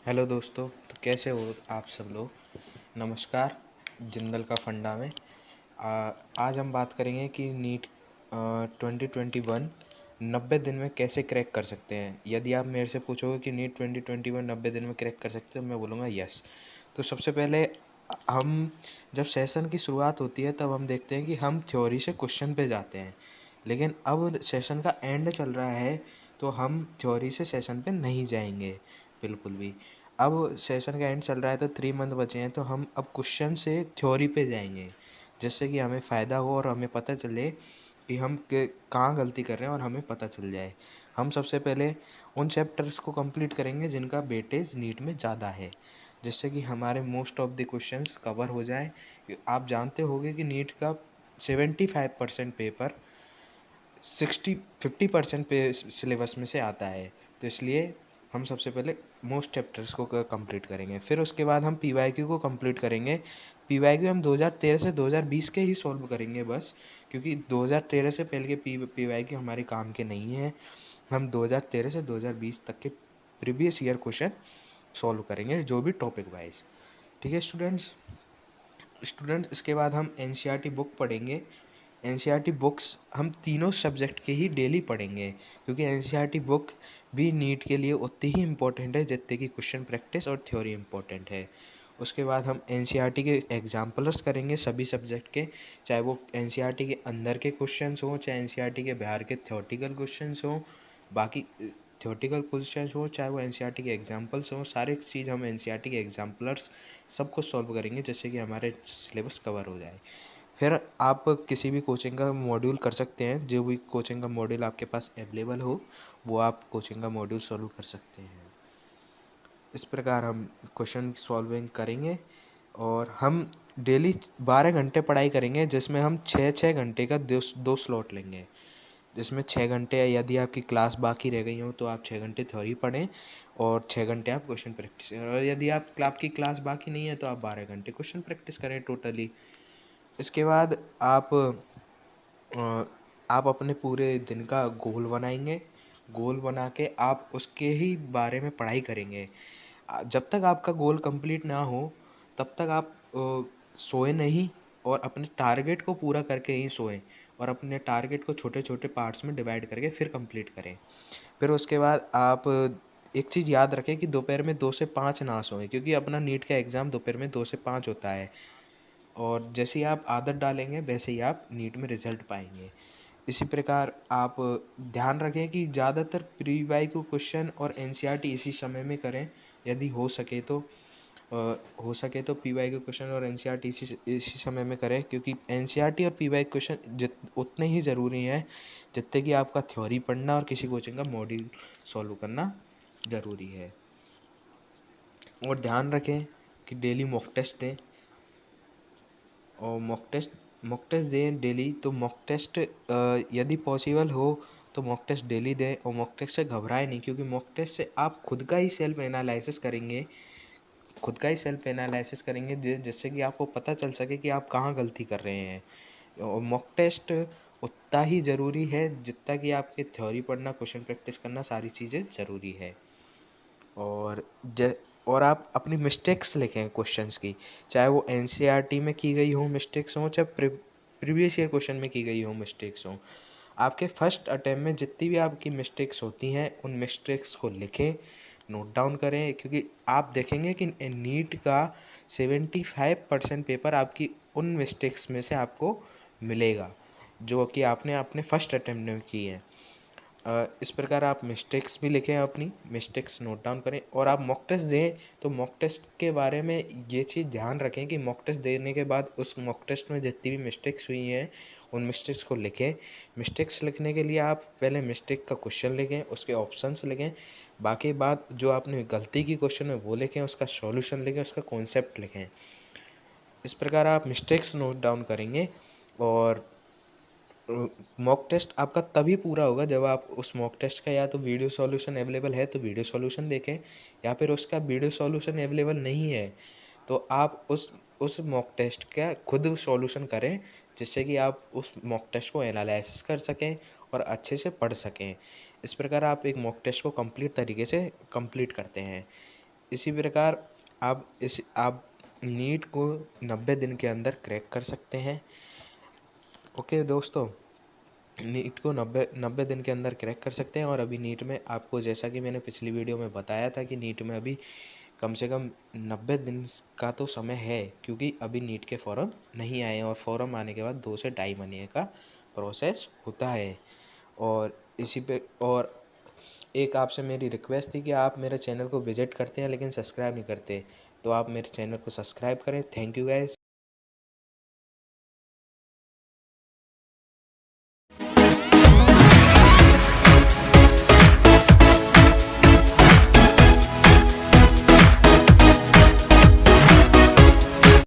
Hello दोस्तों। तो कैसे हो आप सब लोग। नमस्कार। जिंदल का फंडा में आज हम बात करेंगे कि नीट 2021 90 दिन में कैसे क्रैक कर सकते हैं। यदि आप मेरे से पूछोगे कि नीट 2021 90 दिन में क्रैक कर सकते हैं तो मैं बोलूँगा यस। तो सबसे पहले हम जब सेशन की शुरुआत होती है तब हम देखते हैं कि हम थ्योरी से क्वेश्चन पे जाते हैं, लेकिन अब सेशन का एंड चल रहा है तो हम थ्योरी से सेशन पे नहीं जाएंगे बिल्कुल भी। अब सेशन का एंड चल रहा है तो 3 मंथ बचे हैं, तो हम अब क्वेश्चन से थ्योरी पे जाएंगे जिससे कि हमें फ़ायदा हो और हमें पता चले कि हम कहाँ गलती कर रहे हैं और हमें पता चल जाए। हम सबसे पहले उन चैप्टर्स को कंप्लीट करेंगे जिनका वेटेज नीट में ज़्यादा है, जिससे कि हमारे most of the questions cover हो जाए। आप जानते होंगे कि नीट का 75% पेपर 50% पे सिलेबस में से आता है, तो इसलिए हम सबसे पहले मोस्ट चैप्टर्स को कंप्लीट करेंगे। फिर उसके बाद हम पीवाईक्यू को कंप्लीट करेंगे। पीवाईक्यू हम 2013 से 2020 के ही सॉल्व करेंगे बस, क्योंकि 2013 से पहले के पीवाईक्यू हमारे काम के नहीं हैं। हम 2013 से 2020 तक के प्रीवियस ईयर क्वेश्चन सॉल्व करेंगे, जो भी टॉपिक वाइज। ठीक है स्टूडेंट्स इसके बाद हम एनसीईआरटी बुक पढ़ेंगे। एनसीईआरटी बुक्स हम तीनों सब्जेक्ट के ही डेली पढ़ेंगे, क्योंकि एनसीईआरटी बुक भी नीट के लिए उतनी ही इम्पोर्टेंट है जितने की क्वेश्चन प्रैक्टिस और थ्योरी इम्पोर्टेंट है। उसके बाद हम एनसीईआरटी के एग्जाम्पलर्स करेंगे सभी सब्जेक्ट के, चाहे वो एनसीईआरटी के अंदर के क्वेश्चंस हों, चाहे एनसीईआरटी के बाहर के थ्योरेटिकल क्वेश्चंस हों, बाकी थ्योरेटिकल क्वेश्चंस हो, चाहे वो एनसीईआरटी के एग्जाम्पल्स हों, सारे चीज़ हम एनसीईआरटी के एग्जाम्पलर्स सबको सॉल्व करेंगे जिससे कि हमारे सिलेबस कवर हो जाए। फिर आप किसी भी कोचिंग का मॉड्यूल कर सकते हैं, जो भी कोचिंग का मॉड्यूल आपके पास अवेलेबल हो वो आप कोचिंग का मॉड्यूल सॉल्व कर सकते हैं। इस प्रकार हम क्वेश्चन सॉल्विंग करेंगे और हम डेली 12 घंटे पढ़ाई करेंगे, जिसमें हम 6-6 घंटे का दो स्लॉट लेंगे। जिसमें 6 घंटे यदि आपकी क्लास बाकी रह गई हो तो आप 6 घंटे थ्योरी पढ़ें और 6 घंटे आप क्वेश्चन प्रैक्टिस करें, और यदि आपकी क्लास बाकी नहीं है तो आप 12 घंटे क्वेश्चन प्रैक्टिस करें टोटली। इसके बाद अ, आप अपने पूरे दिन का गोल बनाएंगे। गोल बना के आप उसके ही बारे में पढ़ाई करेंगे। जब तक आपका गोल कंप्लीट ना हो तब तक आप सोए नहीं, और अपने टारगेट को पूरा करके ही सोएं, और अपने टारगेट को छोटे छोटे पार्ट्स में डिवाइड करके फिर कंप्लीट करें। फिर उसके बाद आप एक चीज़ याद रखें कि दोपहर में 2 से 5 ना सोएं, क्योंकि अपना नीट का एग्ज़ाम दोपहर में 2 से 5 होता है, और जैसे ही आप आदत डालेंगे वैसे ही आप नीट में रिजल्ट पाएंगे। इसी प्रकार आप ध्यान रखें कि ज़्यादातर प्री वाई क्यू क्वेश्चन और एनसीईआरटी इसी समय में करें। यदि हो सके तो पी वाई क्यू क्वेश्चन और एनसीईआरटी इसी समय में करें, क्योंकि एनसीईआरटी और पी वाई क्वेश्चन उतने ही ज़रूरी हैं जितने कि आपका थ्योरी पढ़ना और किसी कोचिंग का मॉड्यूल सॉल्व करना ज़रूरी है। और ध्यान रखें कि डेली मॉक टेस्ट दें, और मॉक टेस्ट दें डेली। तो मॉक टेस्ट यदि पॉसिबल हो तो मॉक टेस्ट डेली दें, और मॉक टेस्ट से घबराएं नहीं, क्योंकि मॉक टेस्ट से आप खुद का ही सेल्फ एनालिसिस करेंगे, जिससे कि आपको पता चल सके कि आप कहाँ गलती कर रहे हैं। और मॉक टेस्ट उतना ही ज़रूरी है जितना कि आपके थ्योरी पढ़ना, क्वेश्चन प्रैक्टिस करना, सारी चीज़ें ज़रूरी है। और ज और आप अपनी मिस्टेक्स लिखें क्वेश्चंस की, चाहे वो एनसीईआरटी में की गई हो मिस्टेक्स हों, चाहे प्रीवियस ईयर क्वेश्चन में की गई हो मिस्टेक्स हों। आपके फर्स्ट अटेम्प्ट में जितनी भी आपकी मिस्टेक्स होती हैं उन मिस्टेक्स को लिखें, नोट डाउन करें, क्योंकि आप देखेंगे कि नीट का 75% पेपर आपकी उन मिस्टेक्स में से आपको मिलेगा जो कि आपने अपने फर्स्ट अटेम्प्ट में की है। इस प्रकार आप मिस्टेक्स भी लिखें, अपनी मिस्टेक्स नोट डाउन करें, और आप मॉक टेस्ट दें तो मॉक टेस्ट के बारे में ये चीज़ ध्यान रखें कि मॉक टेस्ट देने के बाद उस मॉक टेस्ट में जितनी भी मिस्टेक्स हुई हैं उन मिस्टेक्स को लिखें। मिस्टेक्स लिखने के लिए आप पहले मिस्टेक का क्वेश्चन लिखें, उसके ऑप्शंस लिखें, बाकी बात जो आपने गलती की क्वेश्चन में वो लिखें, उसका सॉल्यूशन लिखें, उसका कॉन्सेप्ट लिखें। इस प्रकार आप मिस्टेक्स नोट डाउन करेंगे, और मॉक टेस्ट आपका तभी पूरा होगा जब आप उस मॉक टेस्ट का या तो वीडियो सॉल्यूशन अवेलेबल है तो वीडियो सॉल्यूशन देखें, या फिर उसका वीडियो सॉल्यूशन अवेलेबल नहीं है तो आप उस मॉक टेस्ट का खुद सॉल्यूशन करें, जिससे कि आप उस मॉक टेस्ट को एनालिसिस कर सकें और अच्छे से पढ़ सकें। इस प्रकार आप एक मॉक टेस्ट को कंप्लीट तरीके से कंप्लीट करते हैं। इसी प्रकार आप नीट को 90 दिन के अंदर क्रैक कर सकते हैं। ओके दोस्तों, नीट को 90 दिन के अंदर क्रैक कर सकते हैं। और अभी नीट में आपको, जैसा कि मैंने पिछली वीडियो में बताया था, कि नीट में अभी कम से कम 90 दिन का तो समय है, क्योंकि अभी नीट के फॉर्म नहीं आए हैं और फॉर्म आने के बाद 2 से ढाई महीने का प्रोसेस होता है। और इसी पे और एक आपसे मेरी रिक्वेस्ट थी कि आप मेरे चैनल को विजिट करते हैं लेकिन सब्सक्राइब नहीं करते, तो आप मेरे चैनल को सब्सक्राइब करें। Thank you guys.